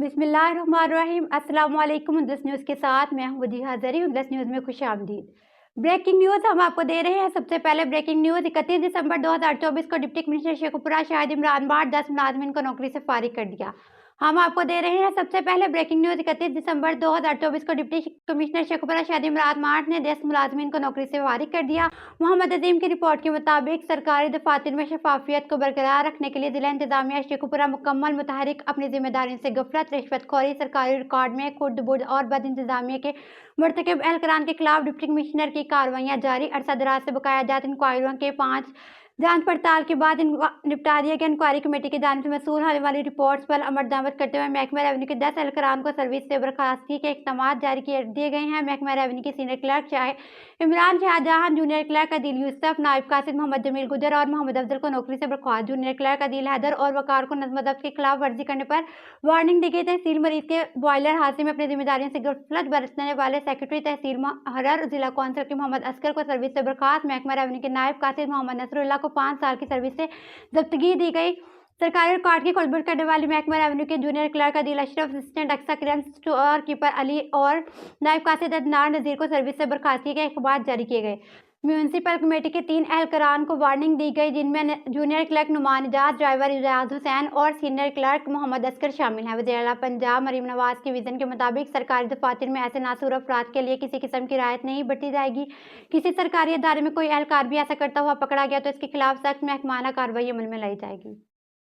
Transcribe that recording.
बिस्मिल्लाहिर्रहमानिर्रहीम। अस्सलाम वालेकुम। उनदस न्यूज़ के साथ मैं हूं वजीहा जरी। उनदस न्यूज़ में खुश आमदीद। ब्रेकिंग न्यूज़ हम आपको दे रहे हैं। सबसे पहले ब्रेकिंग न्यूज़ 31 दिसंबर 2024 को डिप्टी कमिश्नर शेखुपुरा शाहिद इमरान बाट 10 मुलाजमीन को नौकरी से फारिग कर दिया। हम आपको दे रहे हैं सबसे पहले ब्रेकिंग न्यूज़ 31 दिसंबर 2024 को डिप्टी कमिश्नर शेखुपुरा शाहिद इमरान बाट ने 10 मुलाजमीन को नौकरी से फारिग कर दिया। मोहम्मद अजीम की रिपोर्ट के मुताबिक सरकारी दफातर में शफाफियत को बरकरार रखने के लिए जिला इंतजामिया शेखुपुरा मुकम्मल मुतहरिक अपनी जिम्मेदारियों से गफलत, रिश्वतखोरी, सरकारी रिकॉर्ड में खुर्द बुर्द और बद इंतजामिया के मुर्तकिब एहलकारान के खिलाफ डिप्टी कमिश्नर की कार्रवाइयाँ जारी। अरसा दराज से बकाया जात इंक्वायरियों के 5 जांच पड़ताल के बाद निपटा दिया गया। इंक्वायरी कमेटी की जानिब से मसूल होने वाली रिपोर्ट्स पर अमल दरामद करते हुए महकमा रेवेन्यू के 10 एहलकारान को सर्विस से बर्खास्तगी के इकदाम जारी दिए गए हैं। महकमा रेवेन्यू के सीनियर क्लर्क चाहे इमरान शाहजहां, जूनियर क्लर्क अदील यूसुफ, नायब कासिद मोहम्मद जमील गुजर और मोहम्मद अफजल को नौकरी से बर्खास्त। जूनियर क्लर्क अदील हैदर और वकार को नज़्म ज़ब्त की खिलाफ वर्जी करने पर वार्निंग दी गई। तहसील मरीज के बॉयलर हादसे में अपनी जिम्मेदारियों से गफलत बरतने वाले सेक्रेटरी तहसील मुहर्रर जिला कौंसिल के मोहम्मद असगर को सर्विस से बर्खास्त। महकमा रेवेन्यू के नायब कासिद मोहम्मद नसरुल्लाह को 5 साल की सर्विस से जब्तगी दी गई। सरकारी रिकॉर्ड की खुलबुल करने वाली महकमा रेवेन्यू के junior clerk Adeel Ashraf, assistant Aqsa Kiran, store keeper Ali और नायब कासिद अदनान नज़ीर को सर्विस से बर्खास्तगी के अखबार जारी किए गए। म्यूनसिपल कमेटी के 3 एहलकारान को वार्निंग दी गई, जिनमें junior clerk Numan Ijaz, driver Ijaz Hussain और सीनियर क्लर्क मोहम्मद असगर शामिल हैं। वज़ीर आला पंजाब मरीम नवाज के विजन के मुताबिक सरकारी दफातर में ऐसे नासूर अफराद के लिए किसी किस्म की रियायत नहीं बरती जाएगी। किसी सरकारी अदारे में कोई एहलकार भी ऐसा करता हुआ पकड़ा गया तो इसके खिलाफ सख्त महकमाना कार्रवाई अमल में लाई जाएगी।